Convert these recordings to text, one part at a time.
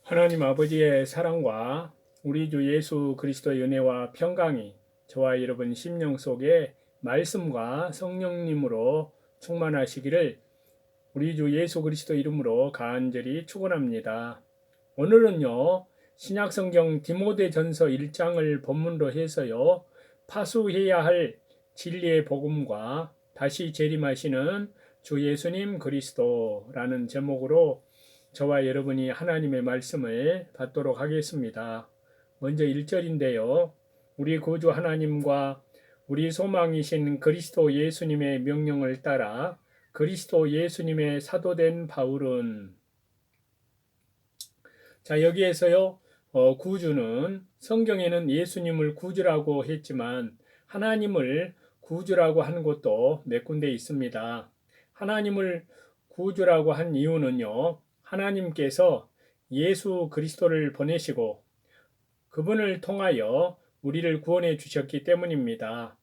하나님 아버지의 사랑과 우리 주 예수 그리스도의 은혜와 평강이 저와 여러분 심령 속에 말씀과 성령님으로 충만하시기를 우리 주 예수 그리스도 이름으로 간절히 축원합니다. 오늘은요, 신약성경 디모데전서 1장을 본문으로 해서요, 파수해야 할 진리의 복음과 다시 재림하시는 주 예수님 그리스도라는 제목으로 저와 여러분이 하나님의 말씀을 받도록 하겠습니다. 먼저 1절인데요. 우리 구주 하나님과 우리 소망이신 그리스도 예수님의 명령을 따라 그리스도 예수님의 사도된 바울은, 자, 여기에서요, 구주는 성경에는 예수님을 구주라고 했지만 하나님을 구주라고 하는 것도 몇 군데 있습니다. 하나님을 구주라고 한 이유는요, 하나님께서 예수 그리스도를 보내시고 그분을 통하여 우리를 구원해 주셨기 때문입니다.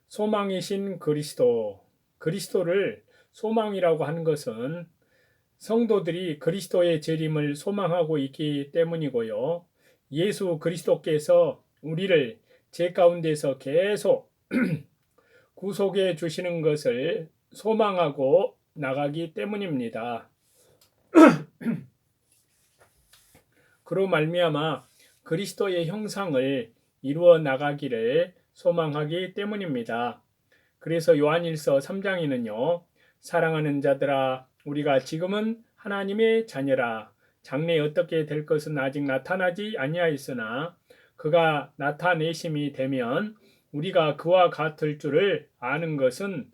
소망이신 그리스도, 그리스도를 소망이라고 하는 것은 성도들이 그리스도의 재림을 소망하고 있기 때문이고요. 예수 그리스도께서 우리를 죄 가운데서 계속 구속해 주시는 것을 소망하고 나가기 때문입니다. 그로 말미암아 그리스도의 형상을 이루어 나가기를 소망하기 때문입니다. 그래서 요한일서 3장에는요. 사랑하는 자들아, 우리가 지금은 하나님의 자녀라. 장래에 어떻게 될 것은 아직 나타나지 아니하였으나 그가 나타내심이 되면 우리가 그와 같을 줄을 아는 것은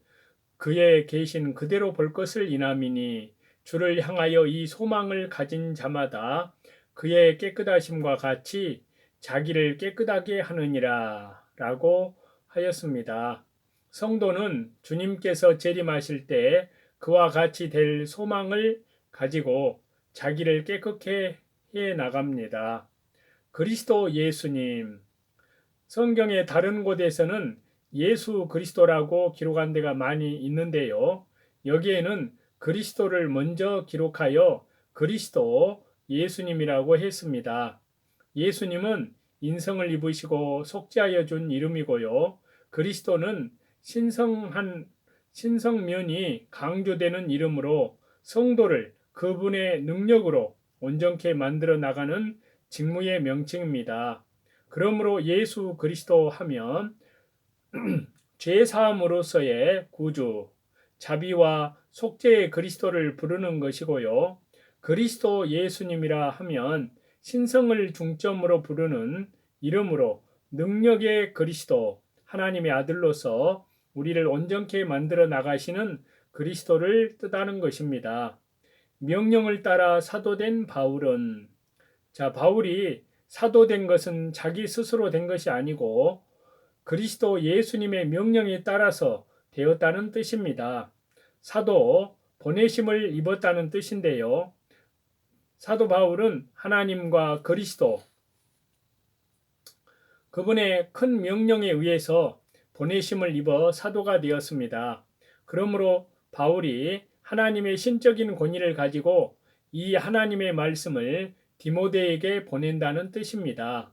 그의 계신 그대로 볼 것을 인함이니, 주를 향하여 이 소망을 가진 자마다 그의 깨끗하심과 같이 자기를 깨끗하게 하느니라 라고 하였습니다. 성도는 주님께서 재림하실 때 그와 같이 될 소망을 가지고 자기를 깨끗게 해 나갑니다. 그리스도 예수님, 성경의 다른 곳에서는 예수 그리스도라고 기록한 데가 많이 있는데요. 여기에는 그리스도를 먼저 기록하여 그리스도 예수님이라고 했습니다. 예수님은 인성을 입으시고 속죄하여 준 이름이고요. 그리스도는 신성면이 강조되는 이름으로 성도를 그분의 능력으로 온전케 만들어 나가는 직무의 명칭입니다. 그러므로 예수 그리스도 하면 죄사함으로서의 구주, 자비와 속죄의 그리스도를 부르는 것이고요. 그리스도 예수님이라 하면 신성을 중점으로 부르는 이름으로 능력의 그리스도, 하나님의 아들로서 우리를 온전케 만들어 나가시는 그리스도를 뜻하는 것입니다. 명령을 따라 사도된 바울은, 자, 바울이 사도된 것은 자기 스스로 된 것이 아니고 그리스도 예수님의 명령에 따라서 되었다는 뜻입니다. 사도, 보내심을 입었다는 뜻인데요. 사도 바울은 하나님과 그리스도, 그분의 큰 명령에 의해서 보내심을 입어 사도가 되었습니다. 그러므로 바울이 하나님의 신적인 권위를 가지고 이 하나님의 말씀을 디모데에게 보낸다는 뜻입니다.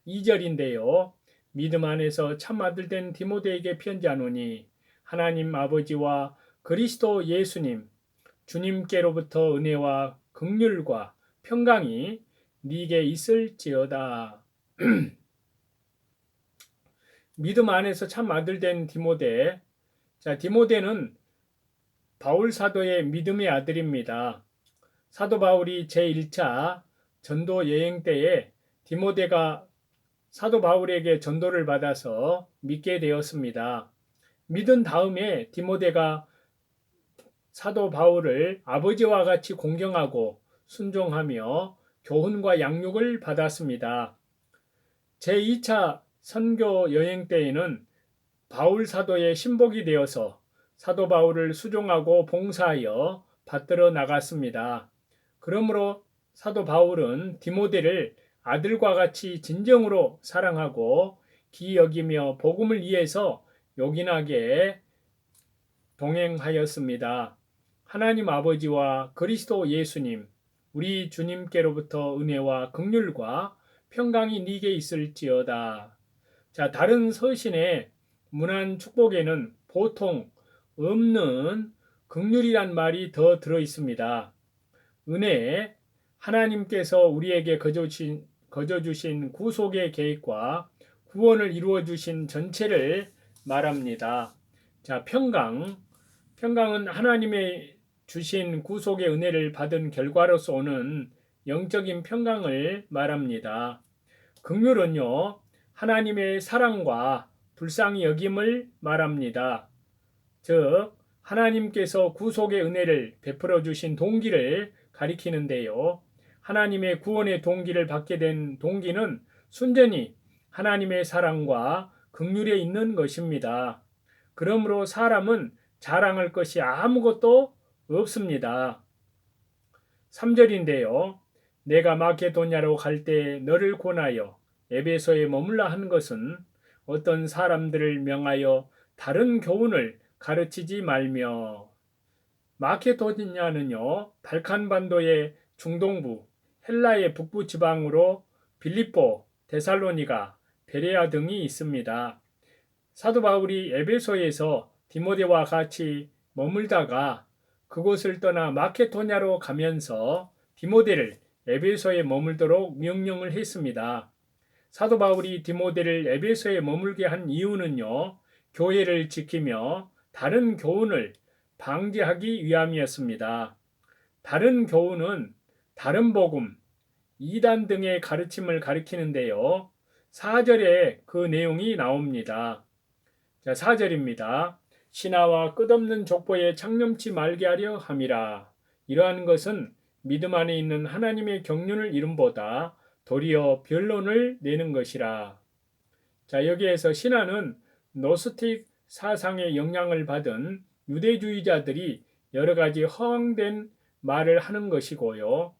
2절인데요. 믿음 안에서 참 아들 된 디모데에게 편지하노니 하나님 아버지와 그리스도 예수님 주님께로부터 은혜와 긍휼과 평강이 네게 있을지어다. 믿음 안에서 참 아들 된 디모데. 자, 디모데는 바울 사도의 믿음의 아들입니다. 사도 바울이 제1차 전도 여행 때에 디모데가 사도 바울에게 전도를 받아서 믿게 되었습니다. 믿은 다음에 디모데가 사도 바울을 아버지와 같이 공경하고 순종하며 교훈과 양육을 받았습니다. 제2차 선교 여행 때에는 바울 사도의 신복이 되어서 사도 바울을 수종하고 봉사하여 받들어 나갔습니다. 그러므로 사도 바울은 디모데를 아들과 같이 진정으로 사랑하고 기이 여기며 복음을 위해서 요긴하게 동행하였습니다. 하나님 아버지와 그리스도 예수님, 우리 주님께로부터 은혜와 긍휼과 평강이 네게 있을지어다. 자, 다른 서신의 문안 축복에는 보통 없는 긍휼이란 말이 더 들어 있습니다. 은혜, 하나님께서 우리에게 거저주신 구속의 계획과 구원을 이루어 주신 전체를 말합니다. 자, 평강은 하나님의 주신 구속의 은혜를 받은 결과로서 오는 영적인 평강을 말합니다. 긍휼은요, 하나님의 사랑과 불쌍히 여김을 말합니다. 즉, 하나님께서 구속의 은혜를 베풀어 주신 동기를 가리키는데요. 하나님의 구원의 동기를 받게 된 동기는 순전히 하나님의 사랑과 긍휼에 있는 것입니다. 그러므로 사람은 자랑할 것이 아무것도 없습니다. 3절인데요. 내가 마케도냐로 갈 때 너를 권하여 에베소에 머물라 한 것은 어떤 사람들을 명하여 다른 교훈을 가르치지 말며. 마케도냐는요, 발칸반도의 중동부, 헬라의 북부 지방으로 빌립보, 데살로니가, 베레아 등이 있습니다. 사도 바울이 에베소에서 디모데와 같이 머물다가 그곳을 떠나 마케도냐로 가면서 디모데를 에베소에 머물도록 명령을 했습니다. 사도 바울이 디모데를 에베소에 머물게 한 이유는요, 교회를 지키며 다른 교훈을 방지하기 위함이었습니다. 다른 교훈은 다른 복음, 이단 등의 가르침을 가리키는데요. 4절에 그 내용이 나옵니다. 자, 4절입니다. 신하와 끝없는 족보에 창념치 말게 하려 함이라. 이러한 것은 믿음 안에 있는 하나님의 경륜을 이름보다 도리어 변론을 내는 것이라. 자, 여기에서 신하는 노스틱 사상의 영향을 받은 유대주의자들이 여러 가지 허황된 말을 하는 것이고요.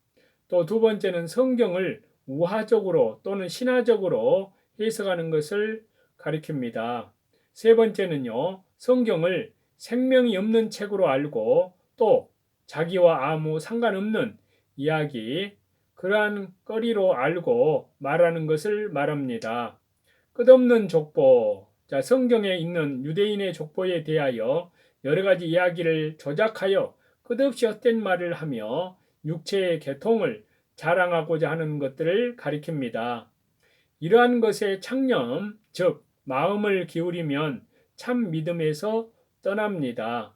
또 두 번째는 성경을 우화적으로 또는 신화적으로 해석하는 것을 가리킵니다. 세 번째는요, 성경을 생명이 없는 책으로 알고 또 자기와 아무 상관없는 이야기, 그러한 거리로 알고 말하는 것을 말합니다. 끝없는 족보, 자, 성경에 있는 유대인의 족보에 대하여 여러 가지 이야기를 조작하여 끝없이 헛된 말을 하며 육체의 계통을 자랑하고자 하는 것들을 가리킵니다. 이러한 것에 창념, 즉 마음을 기울이면 참 믿음에서 떠납니다.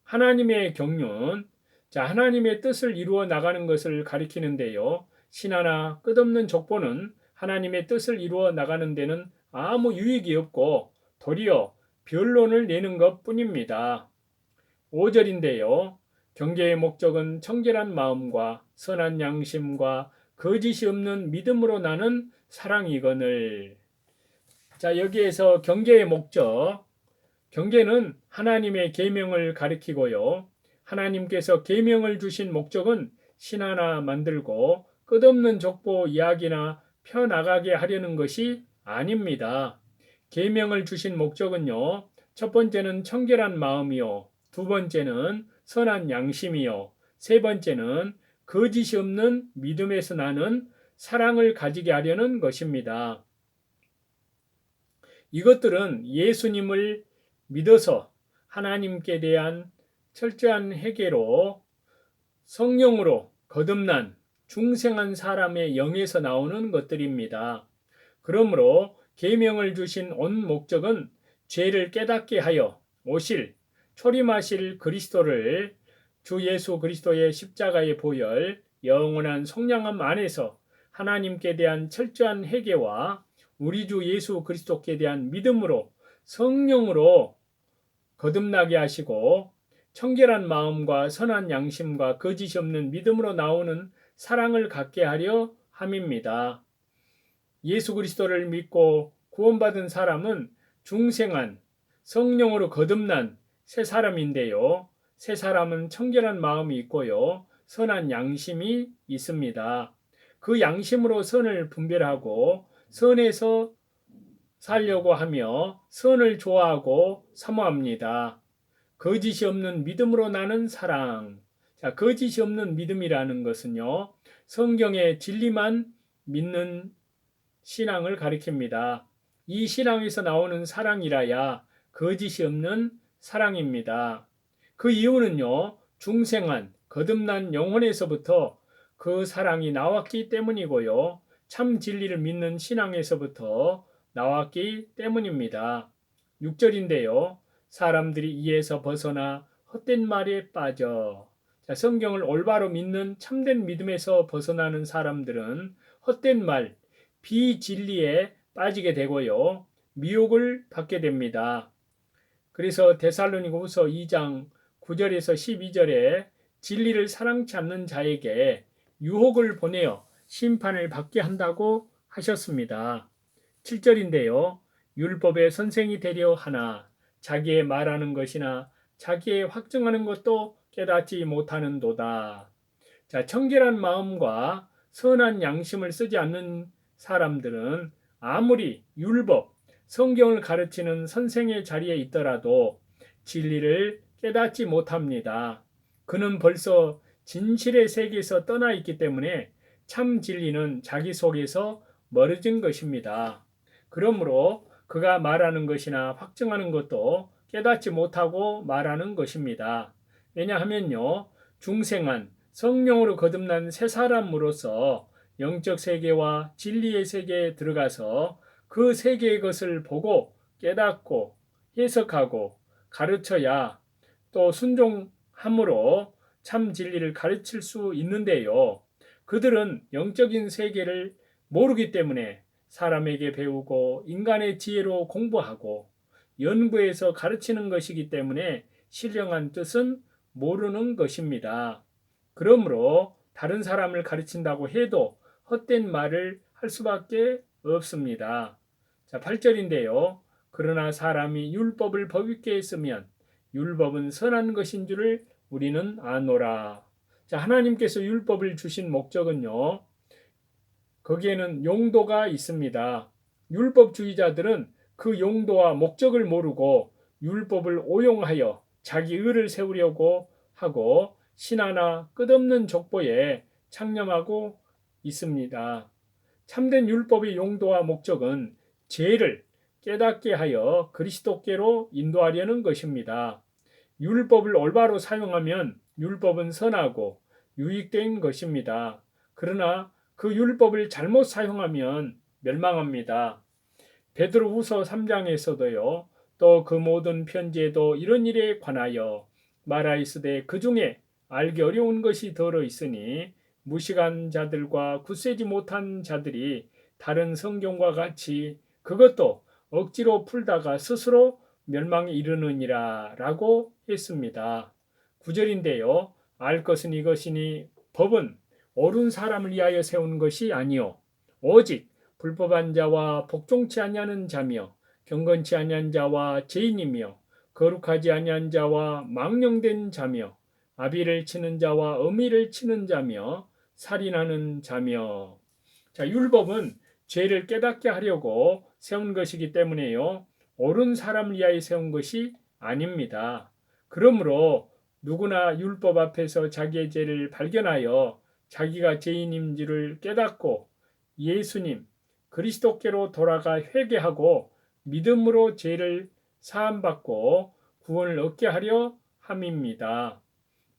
하나님의 경륜, 자, 하나님의 뜻을 이루어 나가는 것을 가리키는데요. 신하나 끝없는 족보는 하나님의 뜻을 이루어 나가는 데는 아무 유익이 없고 도리어 변론을 내는 것 뿐입니다. 5절인데요. 경계의 목적은 청결한 마음과 선한 양심과 거짓이 없는 믿음으로 나는 사랑이거늘. 자, 여기에서 경계의 목적, 경계는 하나님의 계명을 가리키고요. 하나님께서 계명을 주신 목적은 신하나 만들고 끝없는 족보 이야기나 펴나가게 하려는 것이 아닙니다. 계명을 주신 목적은요. 첫 번째는 청결한 마음이요. 두 번째는 선한 양심이요. 세 번째는 거짓이 없는 믿음에서 나는 사랑을 가지게 하려는 것입니다. 이것들은 예수님을 믿어서 하나님께 대한 철저한 회개로 성령으로 거듭난 중생한 사람의 영에서 나오는 것들입니다. 그러므로 계명을 주신 온 목적은 죄를 깨닫게 하여 오실 초림하실 그리스도를 주 예수 그리스도의 십자가의 보혈 영원한 속량함 안에서 하나님께 대한 철저한 회개와 우리 주 예수 그리스도께 대한 믿음으로 성령으로 거듭나게 하시고 청결한 마음과 선한 양심과 거짓이 없는 믿음으로 나오는 사랑을 갖게 하려 함입니다. 예수 그리스도를 믿고 구원받은 사람은 중생한 성령으로 거듭난 새 사람인데요. 새 사람은 청결한 마음이 있고요. 선한 양심이 있습니다. 그 양심으로 선을 분별하고 선에서 살려고 하며 선을 좋아하고 사모합니다. 거짓이 없는 믿음으로 나는 사랑. 자, 거짓이 없는 믿음이라는 것은요, 성경의 진리만 믿는 신앙을 가리킵니다. 이 신앙에서 나오는 사랑이라야 거짓이 없는 사랑입니다. 그 이유는요, 중생한, 거듭난 영혼에서부터 그 사랑이 나왔기 때문이고요, 참 진리를 믿는 신앙에서부터 나왔기 때문입니다. 6절인데요, 사람들이 이에서 벗어나 헛된 말에 빠져. 자, 성경을 올바로 믿는 참된 믿음에서 벗어나는 사람들은 헛된 말, 비진리에 빠지게 되고요, 미혹을 받게 됩니다. 그래서 데살로니가후서 2장 9절에서 12절에 진리를 사랑치 않는 자에게 유혹을 보내어 심판을 받게 한다고 하셨습니다. 7절인데요. 율법의 선생이 되려 하나 자기의 말하는 것이나 자기의 확증하는 것도 깨닫지 못하는도다. 자, 청결한 마음과 선한 양심을 쓰지 않는 사람들은 아무리 율법, 성경을 가르치는 선생의 자리에 있더라도 진리를 깨닫지 못합니다. 그는 벌써 진실의 세계에서 떠나 있기 때문에 참 진리는 자기 속에서 멀어진 것입니다. 그러므로 그가 말하는 것이나 확증하는 것도 깨닫지 못하고 말하는 것입니다. 왜냐하면요, 중생한 성령으로 거듭난 새 사람으로서 영적 세계와 진리의 세계에 들어가서 그 세계의 것을 보고 깨닫고 해석하고 가르쳐야 또 순종함으로 참 진리를 가르칠 수 있는데요. 그들은 영적인 세계를 모르기 때문에 사람에게 배우고 인간의 지혜로 공부하고 연구해서 가르치는 것이기 때문에 신령한 뜻은 모르는 것입니다. 그러므로 다른 사람을 가르친다고 해도 헛된 말을 할 수밖에 없습니다. 자, 8절인데요. 그러나 사람이 율법을 법 있게 했으면 율법은 선한 것인 줄을 우리는 아노라. 자, 하나님께서 율법을 주신 목적은요, 거기에는 용도가 있습니다. 율법주의자들은 그 용도와 목적을 모르고 율법을 오용하여 자기 의를 세우려고 하고 신하나 끝없는 족보에 창념하고 있습니다. 참된 율법의 용도와 목적은 죄를 깨닫게 하여 그리스도께로 인도하려는 것입니다. 율법을 올바로 사용하면 율법은 선하고 유익된 것입니다. 그러나 그 율법을 잘못 사용하면 멸망합니다. 베드로후서 3장에서도요. 또 그 모든 편지에도 이런 일에 관하여 말하였으되 그 중에 알기 어려운 것이 더러 있으니 무식한 자들과 굳세지 못한 자들이 다른 성경과 같이 그것도 억지로 풀다가 스스로 멸망에 이르느니라 라고 했습니다. 9절인데요. 알 것은 이것이니 법은 옳은 사람을 위하여 세운 것이 아니요 오직 불법한 자와 복종치 아니하는 자며 경건치 아니한 자와 죄인이며 거룩하지 아니한 자와 망령된 자며 아비를 치는 자와 어미를 치는 자며 살인하는 자며. 자, 율법은 죄를 깨닫게 하려고 세운 것이기 때문에요, 옳은 사람을 위하여 세운 것이 아닙니다. 그러므로 누구나 율법 앞에서 자기의 죄를 발견하여 자기가 죄인인 줄을 깨닫고 예수님 그리스도께로 돌아가 회개하고 믿음으로 죄를 사함받고 구원을 얻게 하려 함입니다.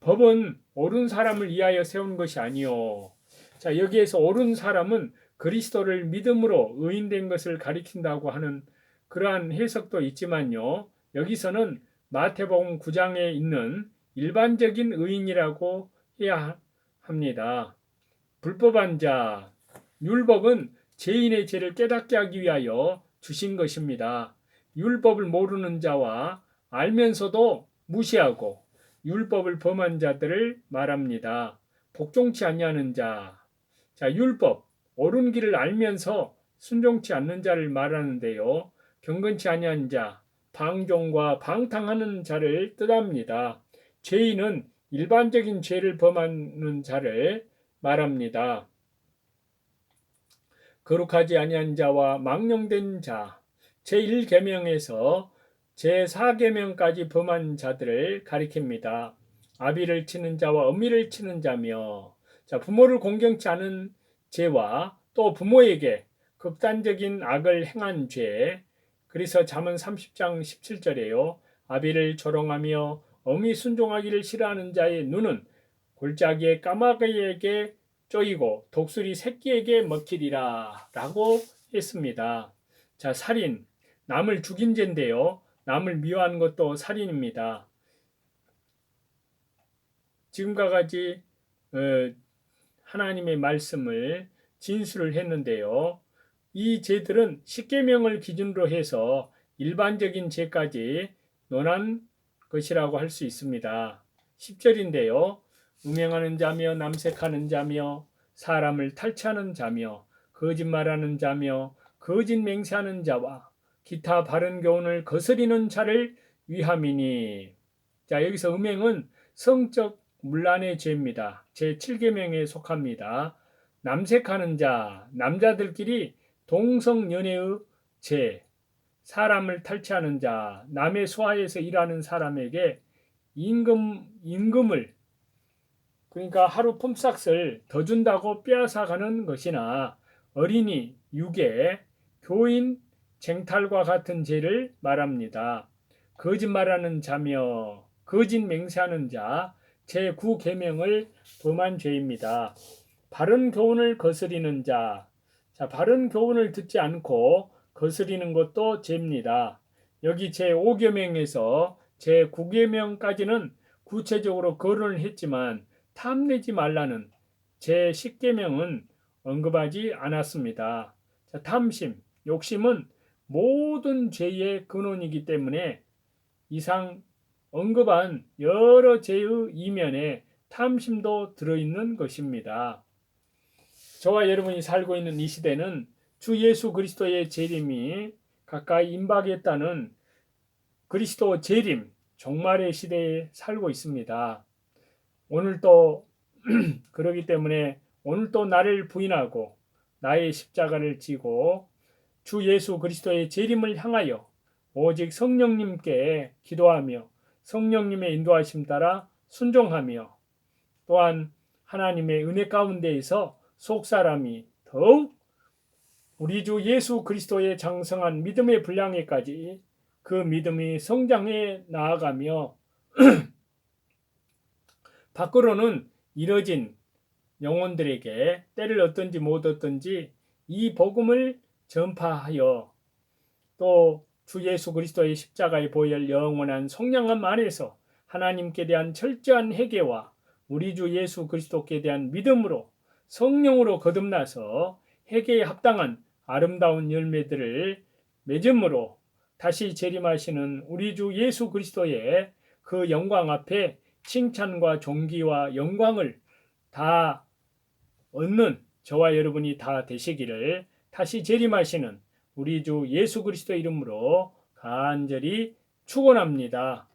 법은 옳은 사람을 위하여 세운 것이 아니요. 자, 여기에서 옳은 사람은 그리스도를 믿음으로 의인된 것을 가리킨다고 하는 그러한 해석도 있지만요, 여기서는 마태복음 9장에 있는 일반적인 의인이라고 해야 합니다. 불법한 자, 율법은 죄인의 죄를 깨닫게 하기 위하여 주신 것입니다. 율법을 모르는 자와 알면서도 무시하고 율법을 범한 자들을 말합니다. 복종치 아니하는 자. 자, 율법, 옳은 길을 알면서 순종치 않는 자를 말하는데요, 경건치 아니한 자, 방종과 방탕하는 자를 뜻합니다. 죄인은 일반적인 죄를 범하는 자를 말합니다. 거룩하지 아니한 자와 망령된 자, 제1계명에서 제4계명까지 범한 자들을 가리킵니다. 아비를 치는 자와 어미를 치는 자며, 자, 부모를 공경치 않은 죄와 또 부모에게 극단적인 악을 행한 죄. 그래서 잠언 30장 17절에요. 아비를 조롱하며 어미 순종하기를 싫어하는 자의 눈은 골짜기의 까마귀에게 쪼이고 독수리 새끼에게 먹히리라 라고 했습니다. 자, 살인, 남을 죽인 죄인데요. 남을 미워하는 것도 살인입니다. 지금과 같이 하나님의 말씀을 진술을 했는데요. 이 죄들은 십계명을 기준으로 해서 일반적인 죄까지 논한 것이라고 할 수 있습니다. 10절인데요. 음행하는 자며 남색하는 자며 사람을 탈취하는 자며 거짓말하는 자며 거짓 맹세하는 자와 기타 바른 교훈을 거스리는 자를 위함이니. 자, 여기서 음행은 성적 문란의 죄입니다. 제7계명에 속합니다. 남색하는 자, 남자들끼리 동성연애의 죄, 사람을 탈취하는 자, 남의 소하에서 일하는 사람에게 임금을, 그러니까 하루 품삯을 더 준다고 빼앗아가는 것이나 어린이, 유괴, 교인, 쟁탈과 같은 죄를 말합니다. 거짓말하는 자며 거짓 맹세하는 자, 제9계명을 범한 죄입니다. 바른 교훈을 거스리는 자, 자, 바른 교훈을 듣지 않고 거스리는 것도 죄입니다. 여기 제5계명에서 제9계명까지는 구체적으로 거론을 했지만 탐내지 말라는 제10계명은 언급하지 않았습니다. 자, 탐심, 욕심은 모든 죄의 근원이기 때문에 이상 언급한 여러 죄의 이면에 탐심도 들어있는 것입니다. 저와 여러분이 살고 있는 이 시대는 주 예수 그리스도의 재림이 가까이 임박했다는 그리스도 재림 종말의 시대에 살고 있습니다. 오늘도 그러기 때문에 오늘도 나를 부인하고 나의 십자가를 지고 주 예수 그리스도의 재림을 향하여 오직 성령님께 기도하며 성령님의 인도하심 따라 순종하며 또한 하나님의 은혜 가운데에서 속사람이 더욱 우리 주 예수 그리스도의 장성한 믿음의 분량에까지 그 믿음이 성장해 나아가며 밖으로는 이뤄진 영혼들에게 때를 얻든지 못 얻든지 이 복음을 전파하여 또 주 예수 그리스도의 십자가의 보혈 영원한 속량함 안에서 하나님께 대한 철저한 회개와 우리 주 예수 그리스도께 대한 믿음으로 성령으로 거듭나서 회개에 합당한 아름다운 열매들을 맺음으로 다시 재림하시는 우리 주 예수 그리스도의 그 영광 앞에 칭찬과 존귀와 영광을 다 얻는 저와 여러분이 다 되시기를 다시 재림하시는 우리 주 예수 그리스도 이름으로 간절히 축원합니다.